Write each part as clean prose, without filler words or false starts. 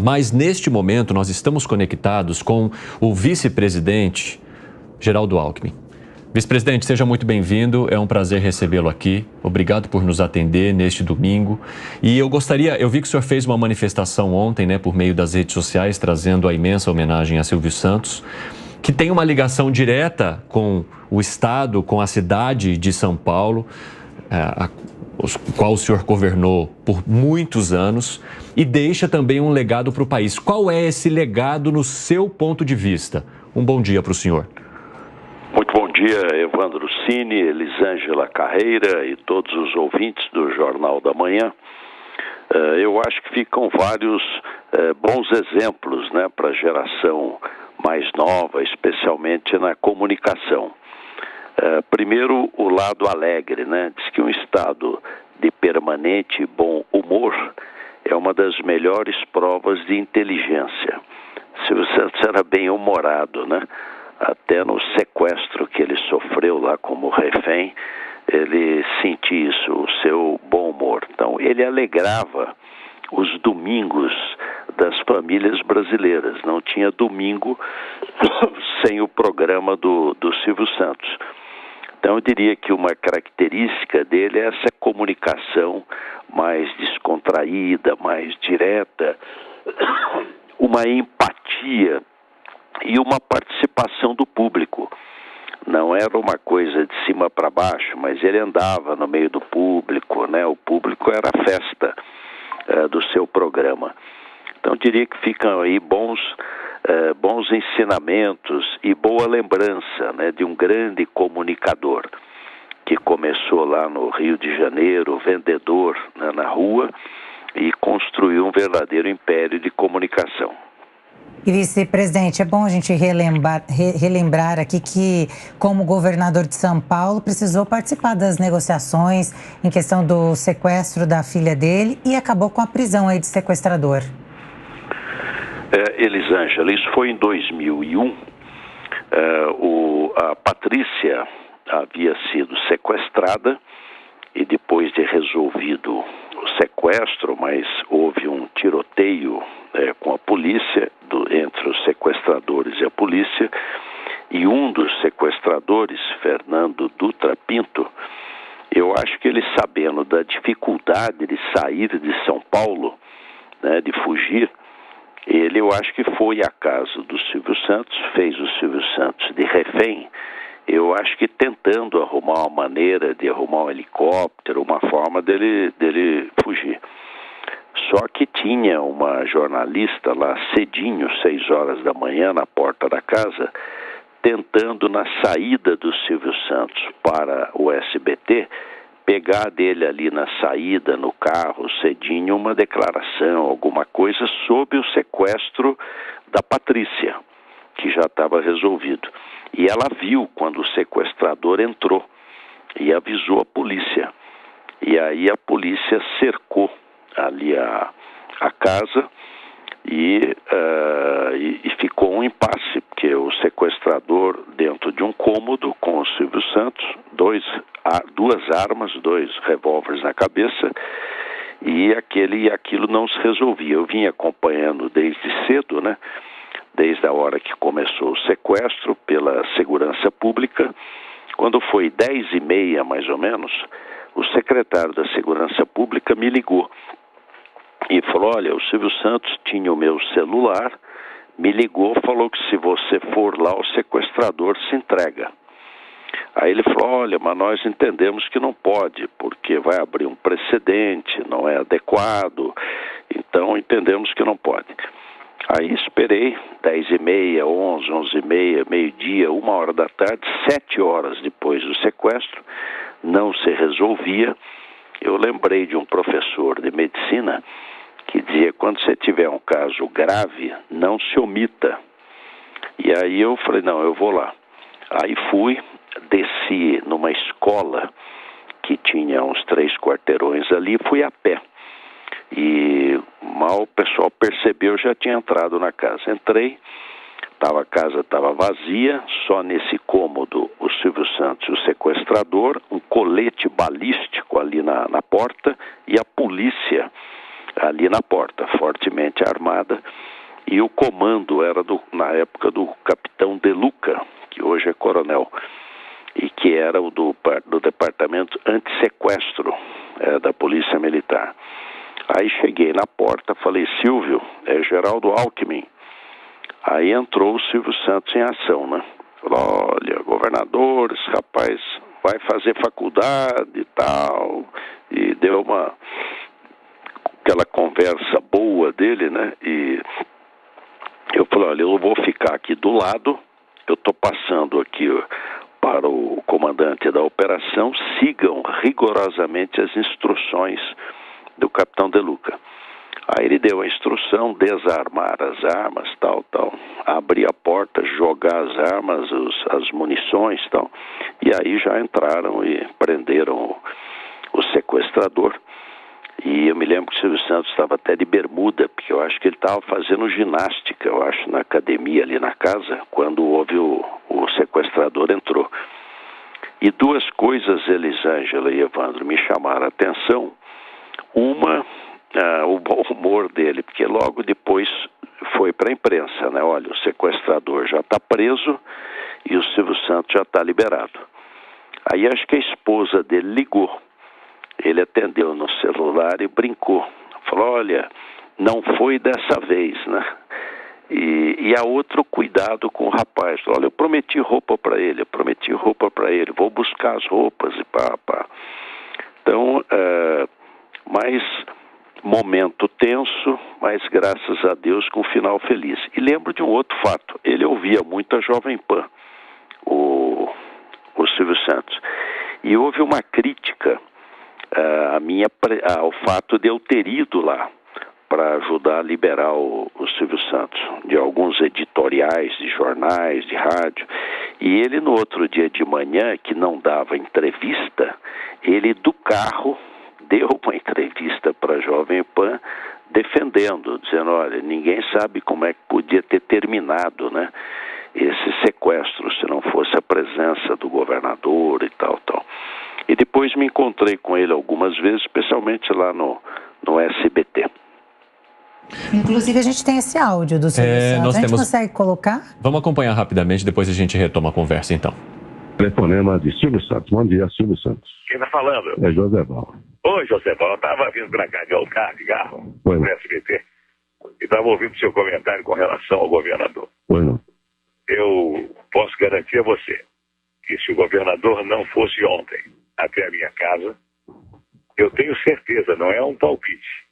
Mas neste momento nós estamos conectados com o vice-presidente Geraldo Alckmin. Vice-presidente, seja muito bem-vindo, é um prazer recebê-lo aqui. Obrigado por nos atender neste domingo. E eu vi que o senhor fez uma manifestação ontem, por meio das redes sociais, trazendo a imensa homenagem a Silvio Santos, que tem uma ligação direta com o Estado, com a cidade de São Paulo, o qual o senhor governou por muitos anos, e deixa também um legado para o país. Qual é esse legado no seu ponto de vista? Um bom dia para o senhor. Muito bom dia, Evandro Cini, Elisângela Carreira e todos os ouvintes do Jornal da Manhã. Eu acho que ficam vários bons exemplos, para a geração mais nova, especialmente na comunicação. Primeiro, o lado alegre, diz que um estado de permanente bom humor é uma das melhores provas de inteligência. Silvio Santos era bem humorado, Até no sequestro que ele sofreu lá como refém, ele sentia isso, o seu bom humor. Então, ele alegrava os domingos das famílias brasileiras. Não tinha domingo sem o programa do Silvio Santos. Então, eu diria que uma característica dele é essa comunicação mais descontraída, mais direta, uma empatia e uma participação do público. Não era uma coisa de cima para baixo, mas ele andava no meio do público, O público era a festa do seu programa. Então, eu diria que ficam aí bons ensinamentos e boa lembrança, de um grande comunicador que começou lá no Rio de Janeiro, vendedor, na rua, e construiu um verdadeiro império de comunicação. E vice-presidente, é bom a gente relembrar aqui que, como governador de São Paulo, precisou participar das negociações em questão do sequestro da filha dele e acabou com a prisão aí de sequestrador. Elisângela, isso foi em 2001. A Patrícia havia sido sequestrada e depois de resolvido o sequestro, mas houve um tiroteio com a polícia, entre os sequestradores e a polícia, e um dos sequestradores, Fernando Dutra Pinto, eu acho que ele, sabendo da dificuldade de sair de São Paulo, de fugir, eu acho que foi à casa do Silvio Santos, fez o Silvio Santos de refém, eu acho que tentando arrumar uma maneira de arrumar um helicóptero, uma forma dele fugir. Só que tinha uma jornalista lá cedinho, 6 horas da manhã, na porta da casa, tentando, na saída do Silvio Santos para o SBT, pegar dele ali na saída, no carro, cedinho, uma declaração, alguma coisa sobre o sequestro da Patrícia, que já estava resolvido. E ela viu quando o sequestrador entrou e avisou a polícia. E aí a polícia cercou ali a casa e ficou um impasse, porque o sequestrador dentro de um cômodo com o Silvio Santos, duas armas, 2 revólveres na cabeça, e aquilo não se resolvia. Eu vim acompanhando desde cedo, desde a hora que começou o sequestro pela segurança pública. Quando foi 10h30 mais ou menos, o secretário da Segurança Pública me ligou e falou: olha, o Silvio Santos tinha o meu celular, me ligou, falou que se você for lá, o sequestrador se entrega. Aí ele falou: olha, mas nós entendemos que não pode, porque vai abrir um precedente, não é adequado, então entendemos que não pode. Aí esperei, 10h30, 11, 11h30, meio-dia, 1h da tarde, 7 horas depois do sequestro, não se resolvia. Eu lembrei de um professor de medicina que dizia: quando você tiver um caso grave, não se omita. E aí eu falei: não, eu vou lá. Aí fui, desci numa escola que tinha uns 3 quarteirões ali, fui a pé. E mal o pessoal percebeu, já tinha entrado na casa. Entrei, a casa estava vazia, só nesse cômodo o Silvio Santos, o sequestrador, um colete balístico ali na porta e a polícia ali na porta, fortemente armada, e o comando era, na época, do capitão De Luca, que hoje é coronel, e que era o do departamento antissequestro da Polícia Militar. Aí cheguei na porta, falei: Silvio, é Geraldo Alckmin. Aí entrou o Silvio Santos em ação, né? Falou: olha, governador, esse rapaz vai fazer faculdade e tal, e deu aquela conversa boa dele, né? E eu falei: olha, eu vou ficar aqui do lado, eu estou passando aqui para o comandante da operação, sigam rigorosamente as instruções do capitão De Luca. Aí ele deu a instrução: desarmar as armas, tal, abrir a porta, jogar as armas, as munições, tal. E aí já entraram e prenderam o sequestrador. E eu me lembro que o Silvio Santos estava até de bermuda, porque eu acho que ele estava fazendo ginástica, eu acho, na academia ali na casa, quando houve o sequestrador entrou. E duas coisas, Elisângela e Evandro, me chamaram a atenção. Uma, o bom humor dele, porque logo depois foi para a imprensa, né? Olha, o sequestrador já está preso e o Silvio Santos já está liberado. Aí acho que a esposa dele ligou. Ele atendeu no celular e brincou. Falou: olha, não foi dessa vez, né? E a outra, cuidado com o rapaz. Olha, eu prometi roupa para ele, vou buscar as roupas e pá. Então, mais momento tenso, mas graças a Deus com final feliz. E lembro de um outro fato: ele ouvia muito a Jovem Pan, o Silvio Santos. E houve uma crítica ao fato de eu ter ido lá para ajudar a liberar o Silvio Santos, de alguns editoriais de jornais, de rádio. E ele, no outro dia de manhã, que não dava entrevista, ele do carro deu uma entrevista para a Jovem Pan, defendendo, dizendo: olha, ninguém sabe como é que podia ter terminado, né, esse sequestro, se não fosse a presença do governador e tal. E depois me encontrei com ele algumas vezes, especialmente lá no SBT. Inclusive, a gente tem esse áudio do Silvio Santos. A gente consegue colocar? Vamos acompanhar rapidamente, depois a gente retoma a conversa, então. Telefonema de Silvio Santos. Bom dia, Silvio Santos. Quem está falando? É José Val. Oi, José Val. Eu estava vindo para cá de carro, no SBT, e estava ouvindo seu comentário com relação ao governador. Pois não. Eu posso garantir a você que se o governador não fosse ontem até a minha casa, eu tenho certeza, não é um palpite,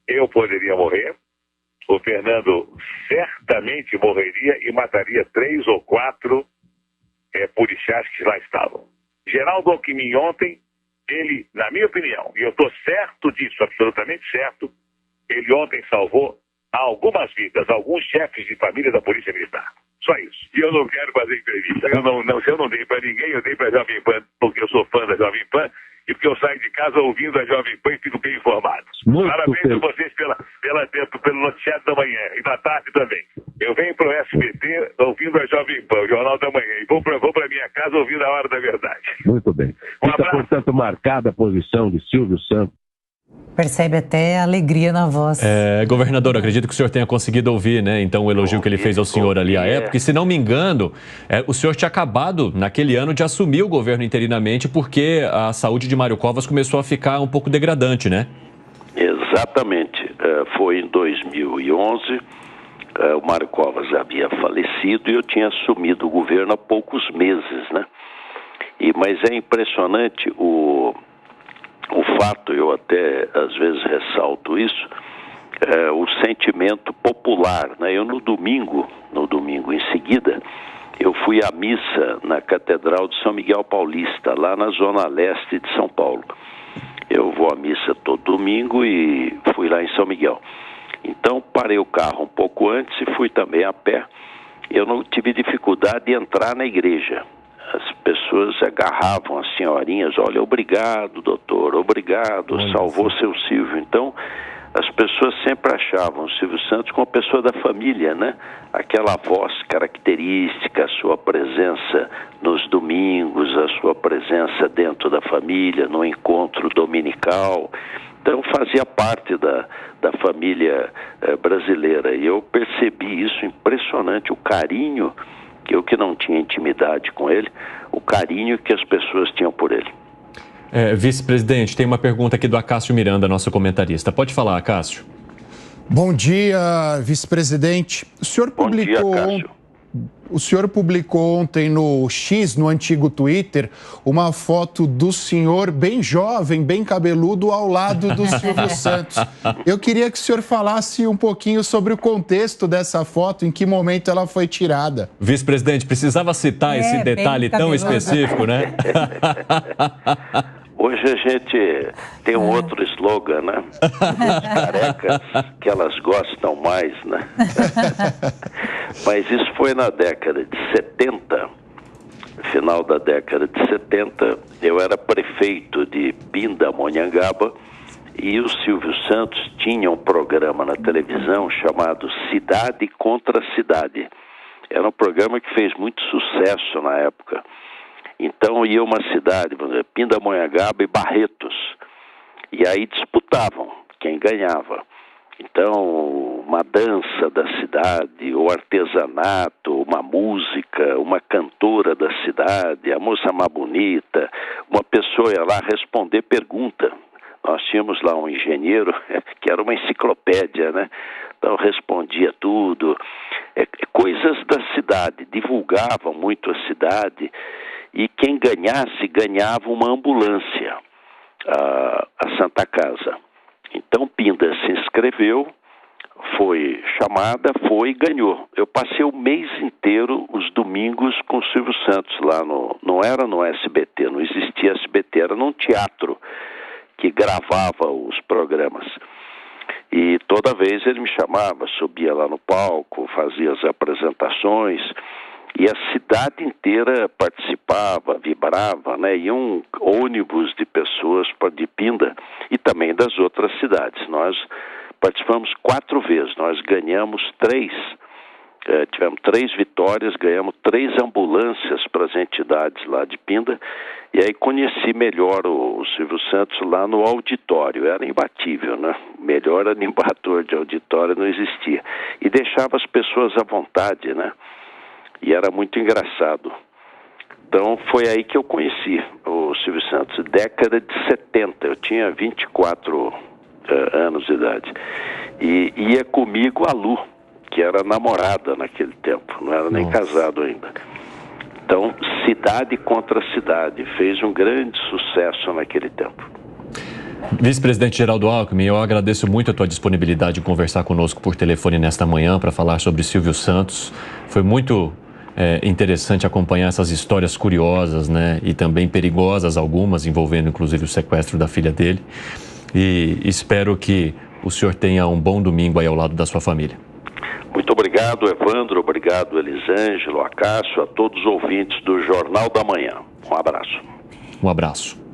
eu poderia morrer, o Fernando certamente morreria e mataria 3 ou 4 policiais que lá estavam. Geraldo Alckmin ontem, ele, na minha opinião, e eu estou certo disso, absolutamente certo, ele ontem salvou algumas vidas, alguns chefes de família da Polícia Militar. Só isso. E eu não quero fazer entrevista. Se eu não dei para ninguém, eu dei para a Jovem Pan, porque eu sou fã da Jovem Pan, e porque eu saio de casa ouvindo a Jovem Pan e fico bem informado. Parabéns a vocês pelo noticiário da manhã e da tarde também. Eu venho para o SBT ouvindo a Jovem Pan, o Jornal da Manhã, e vou para minha casa ouvindo a Hora da Verdade. Muito bem. Fica, portanto, marcada a posição de Silvio Santos. Percebe até a alegria na voz. Governador, acredito que o senhor tenha conseguido ouvir, né, então, o elogio que ele fez ao senhor ali à época. E se não me engano, o senhor tinha acabado, naquele ano, de assumir o governo interinamente porque a saúde de Mário Covas começou a ficar um pouco degradante, né? Exatamente. Foi em 2011, o Mário Covas havia falecido e eu tinha assumido o governo há poucos meses, né? Mas é impressionante o fato, eu até às vezes ressalto isso, o sentimento popular, né? Eu no domingo em seguida, eu fui à missa na Catedral de São Miguel Paulista, lá na zona leste de São Paulo. Eu vou à missa todo domingo e fui lá em São Miguel. Então parei o carro um pouco antes e fui também a pé. Eu não tive dificuldade de entrar na igreja. As pessoas agarravam as senhorinhas: olha, obrigado, doutor, obrigado, salvou seu Silvio. Então, as pessoas sempre achavam o Silvio Santos como uma pessoa da família, né? Aquela voz característica, a sua presença nos domingos, a sua presença dentro da família, no encontro dominical. Então fazia parte da família brasileira. E eu percebi isso impressionante, o carinho, eu que não tinha intimidade com ele, o carinho que as pessoas tinham por ele. Vice-presidente, tem uma pergunta aqui do Acácio Miranda, nosso comentarista. Pode falar, Acácio. Bom dia, vice-presidente. O senhor publicou ontem no X, no antigo Twitter, uma foto do senhor bem jovem, bem cabeludo, ao lado do Silvio Santos. Eu queria que o senhor falasse um pouquinho sobre o contexto dessa foto, em que momento ela foi tirada. Vice-presidente, precisava citar esse detalhe tão específico, né? Hoje a gente tem um outro slogan, né? Os carecas que elas gostam mais, né? Mas isso foi na década de 70, final da década de 70, eu era prefeito de Pindamonhangaba e o Silvio Santos tinha um programa na televisão chamado Cidade contra Cidade. Era um programa que fez muito sucesso na época. Então ia uma cidade, vamos dizer, Pindamonhangaba e Barretos, e aí disputavam quem ganhava. Então, uma dança da cidade, o artesanato, uma música, uma cantora da cidade, a moça mais bonita, uma pessoa ia lá responder pergunta. Nós tínhamos lá um engenheiro que era uma enciclopédia, né? Então respondia tudo, coisas da cidade, divulgavam muito a cidade. E quem ganhasse, ganhava uma ambulância, a Santa Casa. Então Pinda se inscreveu, foi chamada, foi e ganhou. Eu passei o mês inteiro, os domingos, com o Silvio Santos lá não era no SBT, não existia SBT, era num teatro que gravava os programas. E toda vez ele me chamava, subia lá no palco, fazia as apresentações. E a cidade inteira participava, vibrava, né? E um ônibus de pessoas de Pinda e também das outras cidades. Nós participamos 4 vezes, nós ganhamos 3, tivemos 3 vitórias, ganhamos 3 ambulâncias para as entidades lá de Pinda. E aí conheci melhor o Silvio Santos lá no auditório, era imbatível, né? Melhor animador de auditório não existia. E deixava as pessoas à vontade, né? E era muito engraçado. Então foi aí que eu conheci o Silvio Santos, década de 70, eu tinha 24 anos de idade. E ia comigo a Lu, que era namorada naquele tempo, não era nem casado ainda. Então, cidade contra cidade, fez um grande sucesso naquele tempo. Vice-presidente Geraldo Alckmin, eu agradeço muito a tua disponibilidade em conversar conosco por telefone nesta manhã para falar sobre Silvio Santos. Foi muito interessante acompanhar essas histórias curiosas, né, e também perigosas algumas, envolvendo inclusive o sequestro da filha dele. E espero que o senhor tenha um bom domingo aí ao lado da sua família. Muito obrigado, Evandro, obrigado, Elisângelo, Acácio, a todos os ouvintes do Jornal da Manhã. Um abraço. Um abraço.